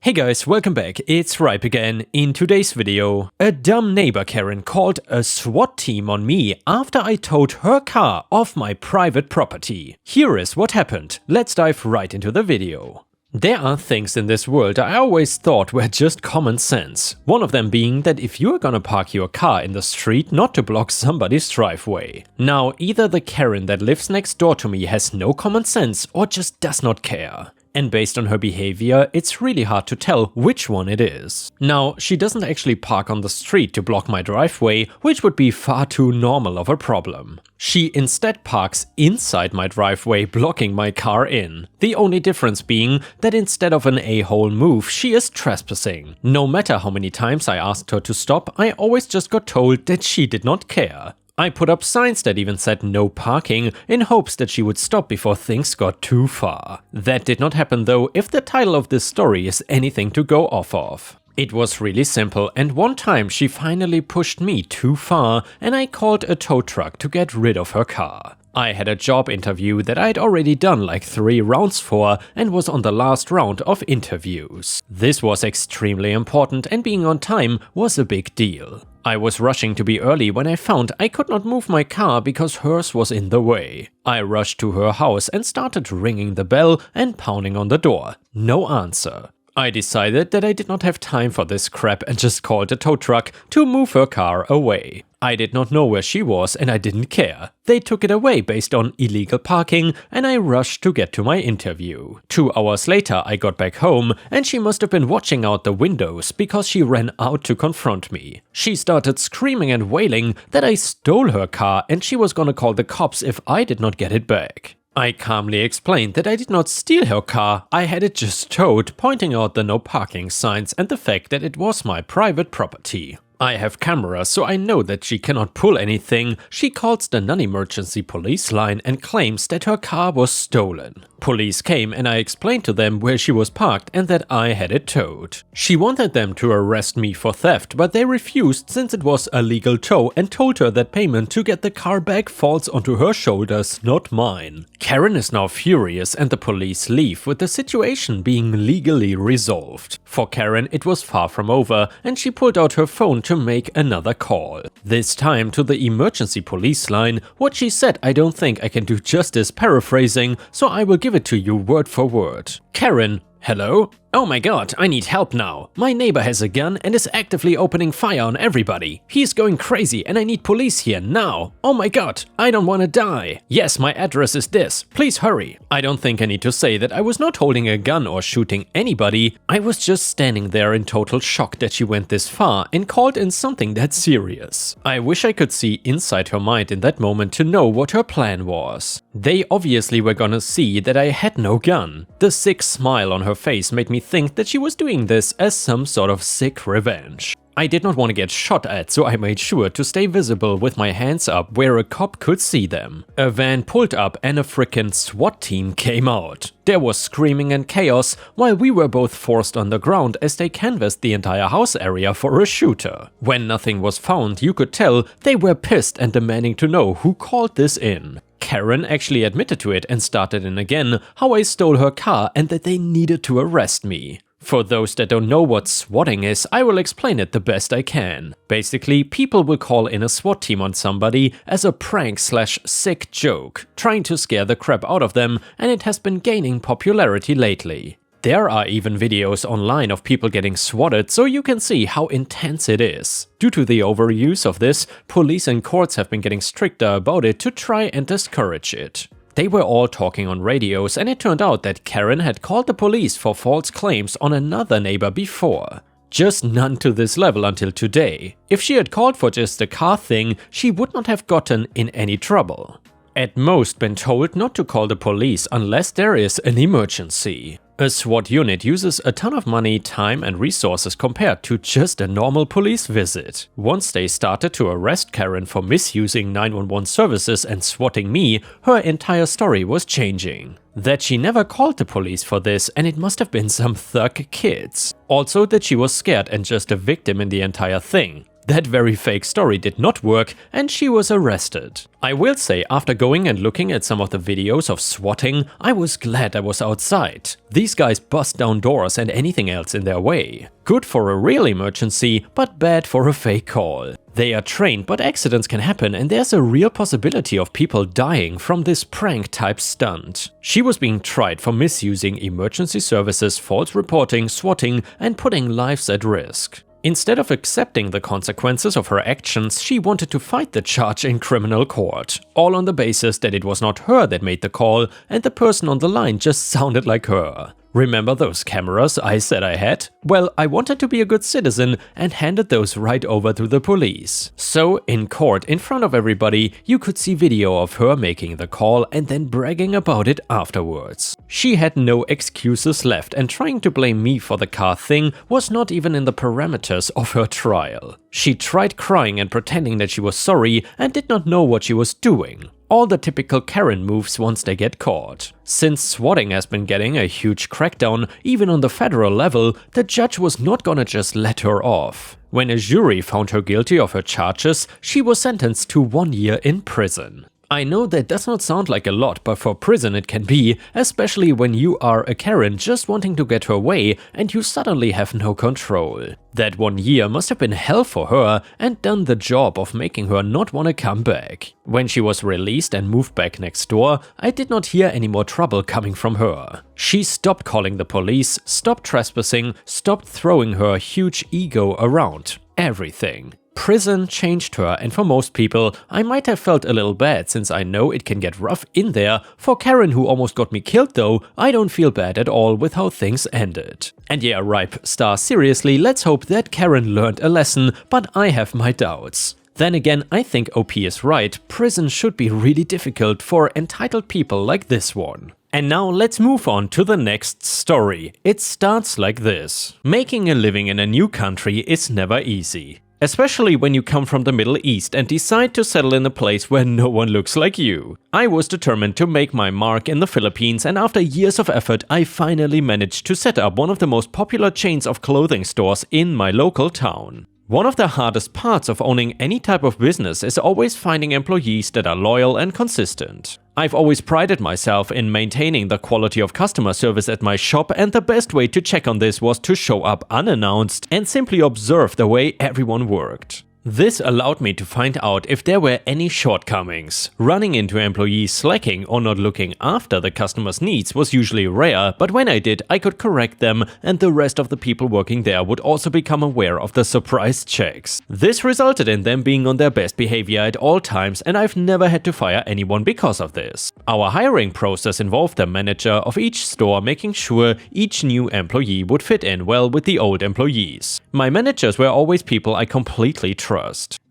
Hey guys, welcome back, it's Ripe again. In today's video, a dumb neighbor Karen called a SWAT team on me after I towed her car off my private property. Here is what happened, let's dive right into the video. There are things in this world I always thought were just common sense. One of them being that if you're gonna park your car in the street, not to block somebody's driveway. Now, either the Karen that lives next door to me has no common sense or just does not care. And based on her behavior, it's really hard to tell which one it is. Now, she doesn't actually park on the street to block my driveway, which would be far too normal of a problem. She instead parks inside my driveway, blocking my car in. The only difference being that instead of an a-hole move, she is trespassing. No matter how many times I asked her to stop, I always just got told that she did not care. I put up signs that even said no parking in hopes that she would stop before things got too far. That did not happen though, if the title of this story is anything to go off of. It was really simple, and one time she finally pushed me too far and I called a tow truck to get rid of her car. I had a job interview that I'd already done like 3 rounds for and was on the last round of interviews. This was extremely important and being on time was a big deal. I was rushing to be early when I found I could not move my car because hers was in the way. I rushed to her house and started ringing the bell and pounding on the door. No answer. I decided that I did not have time for this crap and just called a tow truck to move her car away. I did not know where she was and I didn't care. They took it away based on illegal parking and I rushed to get to my interview. 2 hours later I got back home and she must have been watching out the windows because she ran out to confront me. She started screaming and wailing that I stole her car and she was gonna call the cops if I did not get it back. I calmly explained that I did not steal her car, I had it just towed, pointing out the no parking signs and the fact that it was my private property. I have cameras, so I know that she cannot pull anything. She calls the non-emergency police line and claims that her car was stolen. Police came and I explained to them where she was parked and that I had it towed. She wanted them to arrest me for theft, but they refused since it was a legal tow and told her that payment to get the car back falls onto her shoulders, not mine. Karen is now furious and the police leave, with the situation being legally resolved. For Karen, it was far from over and she pulled out her phone to make another call. This time to the emergency police line. What she said I don't think I can do justice paraphrasing, so I will give it to you word for word. Karen: hello? Oh my god, I need help now. My neighbor has a gun and is actively opening fire on everybody. He's going crazy and I need police here now. Oh my god, I don't wanna die. Yes, my address is this. Please hurry. I don't think I need to say that I was not holding a gun or shooting anybody. I was just standing there in total shock that she went this far and called in something that serious. I wish I could see inside her mind in that moment to know what her plan was. They obviously were gonna see that I had no gun. The sick smile on her face made me think that she was doing this as some sort of sick revenge. I did not want to get shot at, so I made sure to stay visible with my hands up where a cop could see them. A van pulled up and a frickin' SWAT team came out. There was screaming and chaos while we were both forced on the ground as they canvassed the entire house area for a shooter. When nothing was found, you could tell they were pissed and demanding to know who called this in. Karen actually admitted to it and started in again how I stole her car and that they needed to arrest me. For those that don't know what swatting is, I will explain it the best I can. Basically, people will call in a SWAT team on somebody as a prank/sick joke, trying to scare the crap out of them, and it has been gaining popularity lately. There are even videos online of people getting swatted, so you can see how intense it is. Due to the overuse of this, police and courts have been getting stricter about it to try and discourage it. They were all talking on radios and it turned out that Karen had called the police for false claims on another neighbor before. Just none to this level until today. If she had called for just a car thing, she would not have gotten in any trouble. At most been told not to call the police unless there is an emergency. A SWAT unit uses a ton of money, time and resources compared to just a normal police visit. Once they started to arrest Karen for misusing 911 services and swatting me, her entire story was changing. That she never called the police for this and it must have been some thug kids. Also that she was scared and just a victim in the entire thing. That very fake story did not work and she was arrested. I will say, after going and looking at some of the videos of swatting, I was glad I was outside. These guys bust down doors and anything else in their way. Good for a real emergency, but bad for a fake call. They are trained, but accidents can happen and there's a real possibility of people dying from this prank type stunt. She was being tried for misusing emergency services, false reporting, swatting, and putting lives at risk. Instead of accepting the consequences of her actions, she wanted to fight the charge in criminal court, all on the basis that it was not her that made the call and the person on the line just sounded like her. Remember those cameras I said I had? Well, I wanted to be a good citizen and handed those right over to the police. So, in court, in front of everybody, you could see video of her making the call and then bragging about it afterwards. She had no excuses left and trying to blame me for the car thing was not even in the parameters of her trial. She tried crying and pretending that she was sorry and did not know what she was doing. All the typical Karen moves once they get caught. Since swatting has been getting a huge crackdown, even on the federal level, the judge was not gonna just let her off. When a jury found her guilty of her charges, she was sentenced to 1 year in prison. I know that does not sound like a lot, but for prison it can be, especially when you are a Karen just wanting to get her way and you suddenly have no control. That 1 year must have been hell for her and done the job of making her not want to come back. When she was released and moved back next door, I did not hear any more trouble coming from her. She stopped calling the police, stopped trespassing, stopped throwing her huge ego around. Everything. Prison changed her, and for most people, I might have felt a little bad since I know it can get rough in there. For Karen, who almost got me killed though, I don't feel bad at all with how things ended. And yeah, Ripe Star, seriously, let's hope that Karen learned a lesson, but I have my doubts. Then again, I think OP is right, prison should be really difficult for entitled people like this one. And now let's move on to the next story. It starts like this. Making a living in a new country is never easy. Especially when you come from the Middle East and decide to settle in a place where no one looks like you. I was determined to make my mark in the Philippines, and after years of effort I finally managed to set up one of the most popular chains of clothing stores in my local town. One of the hardest parts of owning any type of business is always finding employees that are loyal and consistent. I've always prided myself in maintaining the quality of customer service at my shop, and the best way to check on this was to show up unannounced and simply observe the way everyone worked. This allowed me to find out if there were any shortcomings. Running into employees slacking or not looking after the customer's needs was usually rare, but when I did, I could correct them, and the rest of the people working there would also become aware of the surprise checks. This resulted in them being on their best behavior at all times, and I've never had to fire anyone because of this. Our hiring process involved the manager of each store making sure each new employee would fit in well with the old employees. My managers were always people I completely trusted.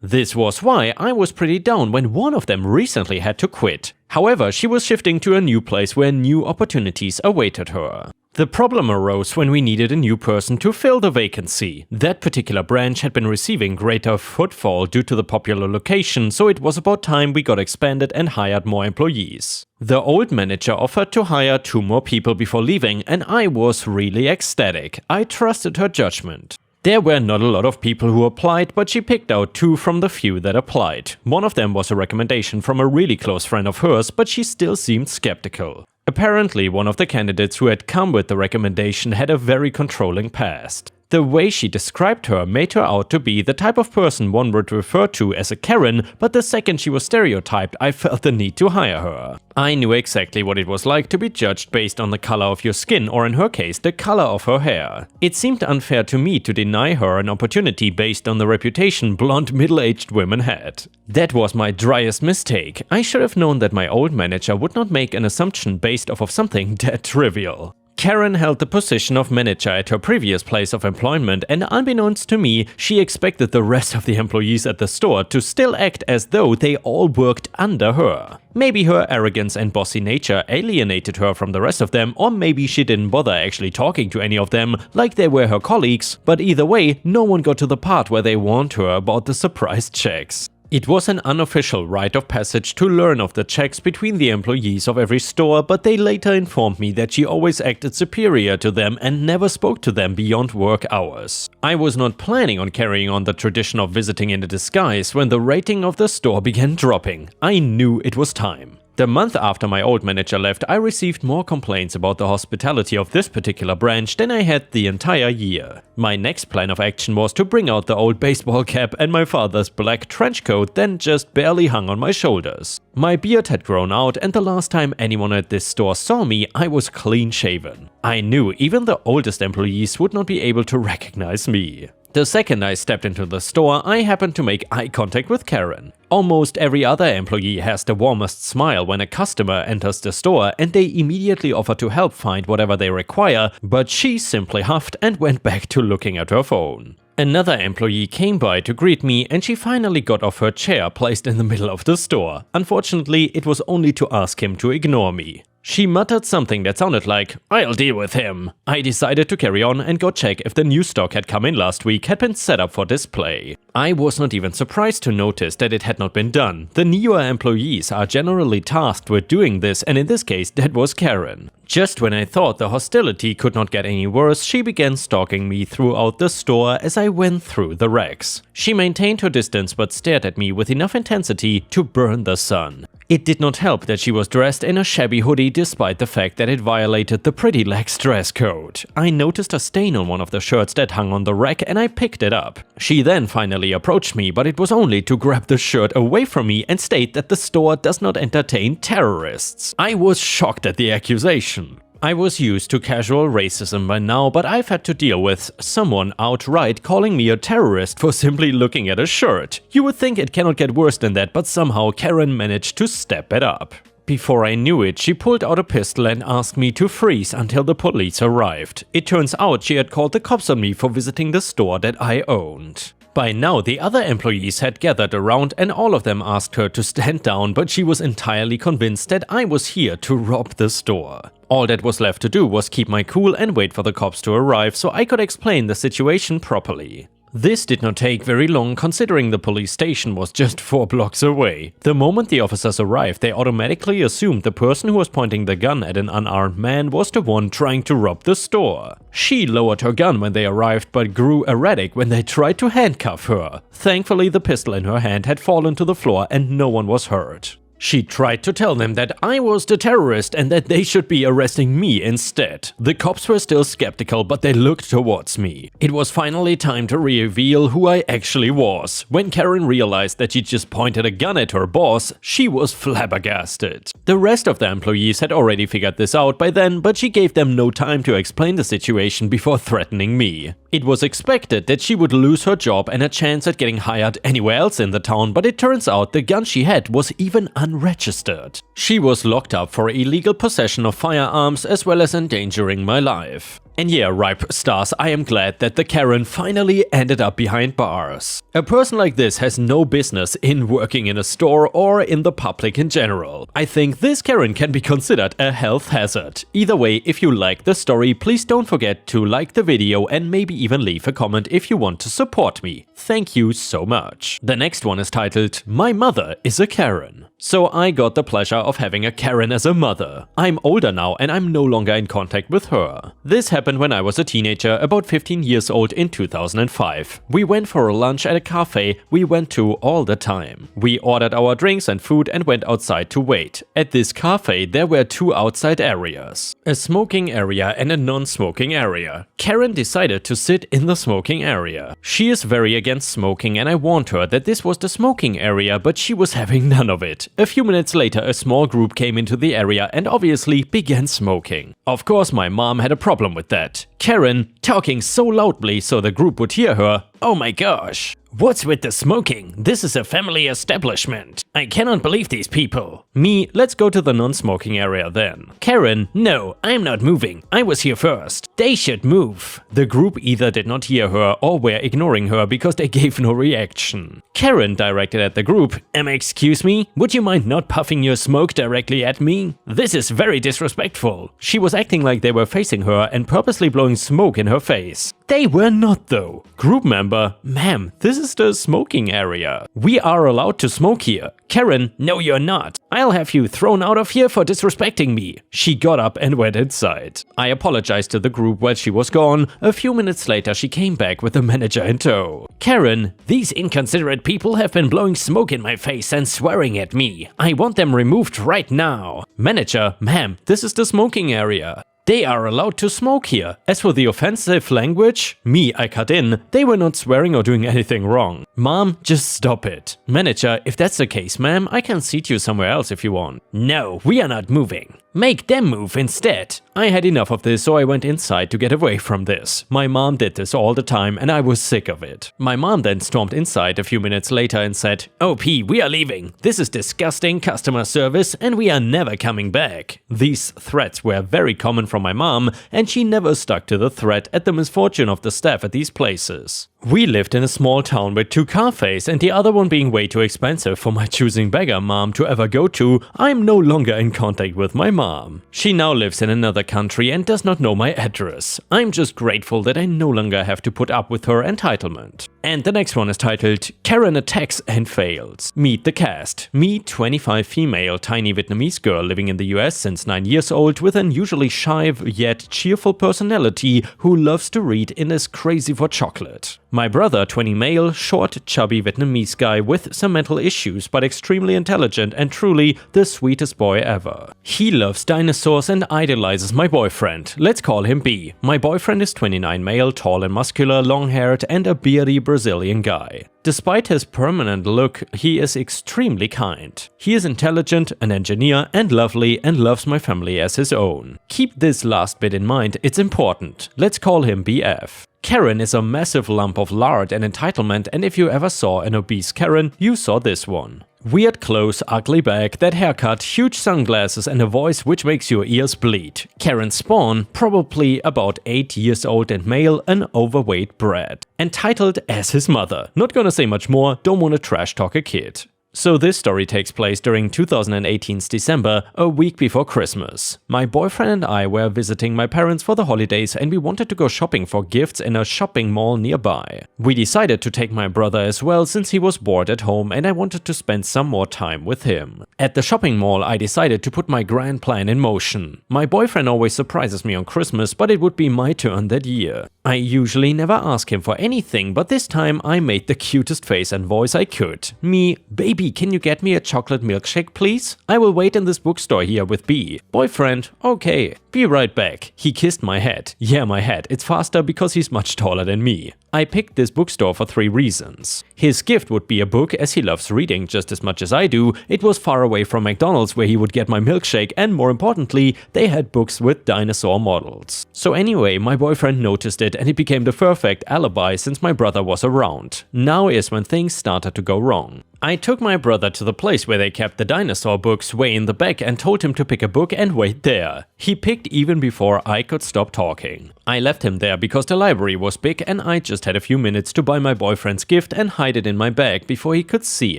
This was why I was pretty down when one of them recently had to quit. However, she was shifting to a new place where new opportunities awaited her. The problem arose when we needed a new person to fill the vacancy. That particular branch had been receiving greater footfall due to the popular location, so it was about time we got expanded and hired more employees. The old manager offered to hire 2 more people before leaving, and I was really ecstatic. I trusted her judgment. There were not a lot of people who applied, but she picked out 2 from the few that applied. One of them was a recommendation from a really close friend of hers, but she still seemed skeptical. Apparently, one of the candidates who had come with the recommendation had a very controlling past. The way she described her made her out to be the type of person one would refer to as a Karen, but the second she was stereotyped, I felt the need to hire her. I knew exactly what it was like to be judged based on the color of your skin, or in her case, the color of her hair. It seemed unfair to me to deny her an opportunity based on the reputation blonde middle-aged women had. That was my driest mistake. I should have known that my old manager would not make an assumption based off of something that trivial. Karen held the position of manager at her previous place of employment, and unbeknownst to me, she expected the rest of the employees at the store to still act as though they all worked under her. Maybe her arrogance and bossy nature alienated her from the rest of them, or maybe she didn't bother actually talking to any of them like they were her colleagues, but either way, no one got to the part where they warned her about the surprise checks. It was an unofficial rite of passage to learn of the checks between the employees of every store, but they later informed me that she always acted superior to them and never spoke to them beyond work hours. I was not planning on carrying on the tradition of visiting in a disguise when the rating of the store began dropping. I knew it was time. The month after my old manager left, I received more complaints about the hospitality of this particular branch than I had the entire year. My next plan of action was to bring out the old baseball cap and my father's black trench coat that just barely hung on my shoulders. My beard had grown out, and the last time anyone at this store saw me, I was clean shaven. I knew even the oldest employees would not be able to recognize me. The second I stepped into the store, I happened to make eye contact with Karen. Almost every other employee has the warmest smile when a customer enters the store, and they immediately offer to help find whatever they require, but she simply huffed and went back to looking at her phone. Another employee came by to greet me, and she finally got off her chair placed in the middle of the store. Unfortunately, it was only to ask him to ignore me. She muttered something that sounded like, "I'll deal with him." I decided to carry on and go check if the new stock had come in last week had been set up for display. I was not even surprised to notice that it had not been done. The newer employees are generally tasked with doing this, and in this case that was Karen. Just when I thought the hostility could not get any worse, she began stalking me throughout the store as I went through the racks. She maintained her distance but stared at me with enough intensity to burn the sun. It did not help that she was dressed in a shabby hoodie despite the fact that it violated the pretty lax dress code. I noticed a stain on one of the shirts that hung on the rack and I picked it up. She then finally approached me, but it was only to grab the shirt away from me and state that the store does not entertain terrorists. I was shocked at the accusation. I was used to casual racism by now, but I've had to deal with someone outright calling me a terrorist for simply looking at a shirt. You would think it cannot get worse than that, but somehow Karen managed to step it up. Before I knew it, she pulled out a pistol and asked me to freeze until the police arrived. It turns out she had called the cops on me for visiting the store that I owned. By now, the other employees had gathered around and all of them asked her to stand down, but she was entirely convinced that I was here to rob the store. All that was left to do was keep my cool and wait for the cops to arrive so I could explain the situation properly. This did not take very long considering the police station was just 4 blocks away. The moment the officers arrived, they automatically assumed the person who was pointing the gun at an unarmed man was the one trying to rob the store. She lowered her gun when they arrived but grew erratic when they tried to handcuff her. Thankfully, the pistol in her hand had fallen to the floor and no one was hurt. She tried to tell them that I was the terrorist and that they should be arresting me instead. The cops were still skeptical, but they looked towards me. It was finally time to reveal who I actually was. When Karen realized that she just pointed a gun at her boss, she was flabbergasted. The rest of the employees had already figured this out by then, but she gave them no time to explain the situation before threatening me. It was expected that she would lose her job and a chance at getting hired anywhere else in the town, but it turns out the gun she had was even unregistered. She was locked up for illegal possession of firearms as well as endangering my life. And yeah, ripe stars, I am glad that the Karen finally ended up behind bars. A person like this has no business in working in a store or in the public in general. I think this Karen can be considered a health hazard. Either way, if you like the story, please don't forget to like the video and maybe even leave a comment if you want to support me. Thank you so much. The next one is titled, "My Mother is a Karen." So I got the pleasure of having a Karen as a mother. I'm older now and I'm no longer in contact with her. This happened when I was a teenager, about 15 years old in 2005. We went for a lunch at a cafe we went to all the time. We ordered our drinks and food and went outside to wait. At this cafe there were 2 outside areas, a smoking area and a non-smoking area. Karen decided to sit in the smoking area. She is very against smoking and I warned her that this was the smoking area, but she was having none of it. A few minutes later, a small group came into the area and obviously began smoking. Of course, my mom had a problem with that. Karen, talking so loudly so the group would hear her, "Oh my gosh. What's with the smoking? This is a family establishment. I cannot believe these people." Me, "Let's go to the non-smoking area then." Karen, "No, I'm not moving. I was here first. They should move." The group either did not hear her or were ignoring her because they gave no reaction. Karen directed at the group, "Excuse me, would you mind not puffing your smoke directly at me? This is very disrespectful." She was acting like they were facing her and purposely blowing smoke in her face. They were not though. Group member, ma'am, this is the smoking area. We are allowed to smoke here. Karen, no you're not. I'll have you thrown out of here for disrespecting me. She got up and went inside. I apologized to the group while she was gone. A few minutes later she came back with the manager in tow. Karen, these inconsiderate people have been blowing smoke in my face and swearing at me. I want them removed right now. Manager, ma'am, this is the smoking area. They are allowed to smoke here. As for the offensive language, I cut in, they were not swearing or doing anything wrong. Mom, just stop it. Manager, if that's the case, ma'am, I can seat you somewhere else if you want. No, we are not moving. Make them move instead. I had enough of this, so I went inside to get away from this. My mom did this all the time and I was sick of it. My mom then stormed inside a few minutes later and said, OP, we are leaving. This is disgusting customer service and we are never coming back. These threats were very common from my mom and she never stuck to the threat at the misfortune of the staff at these places. We lived in a small town with 2 cafes and the other one being way too expensive for my choosing beggar mom to ever go to. I'm no longer in contact with my mom. She now lives in another country and does not know my address. I'm just grateful that I no longer have to put up with her entitlement. And the next one is titled Karen Attacks and Fails. Meet the cast. Me, 25 female, tiny Vietnamese girl living in the US since 9 years old with an usually shy yet cheerful personality who loves to read and is crazy for chocolate. My brother, 20 male, short, chubby Vietnamese guy with some mental issues but extremely intelligent and truly the sweetest boy ever. He loves dinosaurs and idolizes my boyfriend. Let's call him B. My boyfriend is 29 male, tall and muscular, long-haired and a beardy Brazilian guy. Despite his permanent look, he is extremely kind. He is intelligent, an engineer and lovely and loves my family as his own. Keep this last bit in mind, it's important. Let's call him BF. Karen is a massive lump of lard and entitlement, and if you ever saw an obese Karen, you saw this one. Weird clothes, ugly bag, that haircut, huge sunglasses and a voice which makes your ears bleed. Karen Spawn, probably about 8 years old and male, an overweight brat. Entitled as his mother. Not gonna say much more, don't wanna trash talk a kid. So this story takes place during 2018's December, a week before Christmas. My boyfriend and I were visiting my parents for the holidays and we wanted to go shopping for gifts in a shopping mall nearby. We decided to take my brother as well since he was bored at home and I wanted to spend some more time with him. At the shopping mall I decided to put my grand plan in motion. My boyfriend always surprises me on Christmas, but it would be my turn that year. I usually never ask him for anything, but this time I made the cutest face and voice I could. Me, baby, can you get me a chocolate milkshake please? I will wait in this bookstore here with B. Boyfriend, okay. Be right back. He kissed my head. Yeah, my head. It's faster because he's much taller than me. I picked this bookstore for 3 reasons. His gift would be a book, as he loves reading just as much as I do. It was far away from McDonald's where he would get my milkshake, and more importantly, they had books with dinosaur models. So anyway, my boyfriend noticed it and it became the perfect alibi since my brother was around. Now is when things started to go wrong. I took my brother to the place where they kept the dinosaur books way in the back and told him to pick a book and wait there. He picked even before I could stop talking. I left him there because the library was big and I just had a few minutes to buy my boyfriend's gift and hide it in my bag before he could see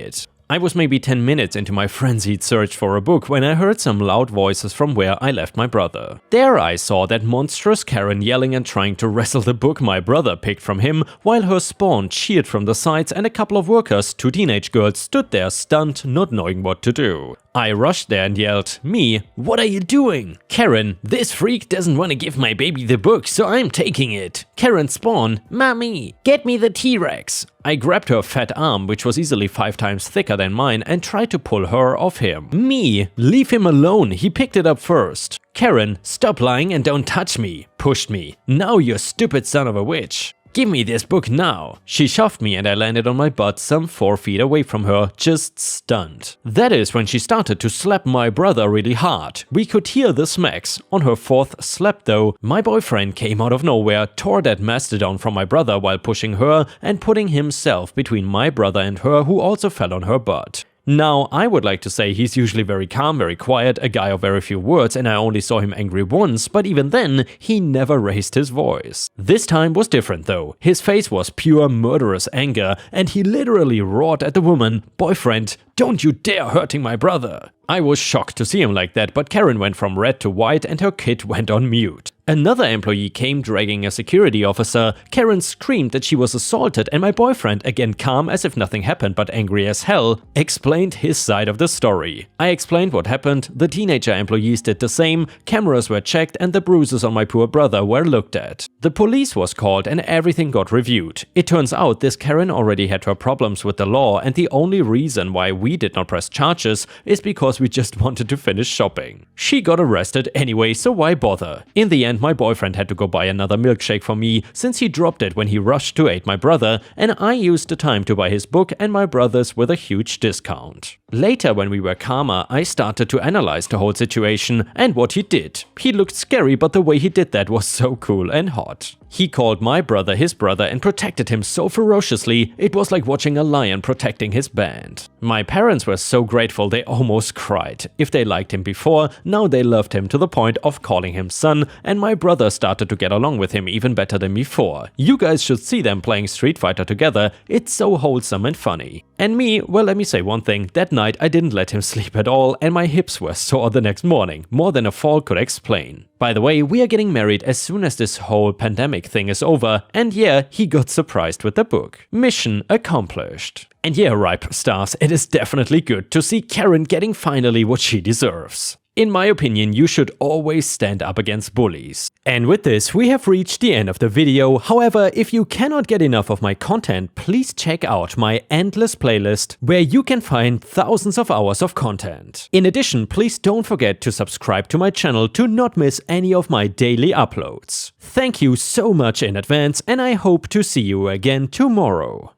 it. I was maybe 10 minutes into my frenzied search for a book when I heard some loud voices from where I left my brother. There I saw that monstrous Karen yelling and trying to wrestle the book my brother picked from him, while her spawn cheered from the sides and a couple of workers, 2 teenage girls, stood there stunned, not knowing what to do. I rushed there and yelled, "Me, what are you doing?" Karen, "This freak doesn't want to give my baby the book, so I'm taking it." Karen Spawn, "Mommy, get me the T-Rex." I grabbed her fat arm, which was easily 5 times thicker than mine, and tried to pull her off him. Me, "Leave him alone, he picked it up first." Karen, "Stop lying and don't touch me." Pushed me. "Now you stupid son of a witch. Give me this book now." She shoved me and I landed on my butt some 4 feet away from her, just stunned. That is when she started to slap my brother really hard. We could hear the smacks. On her 4th slap though, my boyfriend came out of nowhere, tore that mastodon from my brother while pushing her and putting himself between my brother and her, who also fell on her butt. Now, I would like to say he's usually very calm, very quiet, a guy of very few words, and I only saw him angry once, but even then, he never raised his voice. This time was different though. His face was pure murderous anger, and he literally roared at the woman, "Boyfriend, don't you dare hurting my brother." I was shocked to see him like that, but Karen went from red to white and her kid went on mute. Another employee came dragging a security officer. Karen screamed that she was assaulted, and my boyfriend, again calm as if nothing happened but angry as hell, explained his side of the story. I explained what happened, the teenager employees did the same, cameras were checked and the bruises on my poor brother were looked at. The police was called and everything got reviewed. It turns out this Karen already had her problems with the law, and the only reason why we did not press charges is because we just wanted to finish shopping. She got arrested anyway, so why bother? In the end, my boyfriend had to go buy another milkshake for me since he dropped it when he rushed to aid my brother, and I used the time to buy his book and my brother's with a huge discount. Later, when we were calmer, I started to analyze the whole situation and what he did. He looked scary, but the way he did that was so cool and hot. He called my brother his brother and protected him so ferociously, it was like watching a lion protecting his band. My parents were so grateful they almost cried. If they liked him before, now they loved him to the point of calling him son, and my brother started to get along with him even better than before. You guys should see them playing Street Fighter together, it's so wholesome and funny. And me, well, let me say one thing, that night I didn't let him sleep at all and my hips were sore the next morning, more than a fall could explain. By the way, we are getting married as soon as this whole pandemic thing is over, and yeah, he got surprised with the book. Mission accomplished. And yeah, Ripe Stars, it is definitely good to see Karen getting finally what she deserves. In my opinion, you should always stand up against bullies. And with this, we have reached the end of the video. However, if you cannot get enough of my content, please check out my endless playlist, where you can find thousands of hours of content. In addition, please don't forget to subscribe to my channel to not miss any of my daily uploads. Thank you so much in advance, and I hope to see you again tomorrow.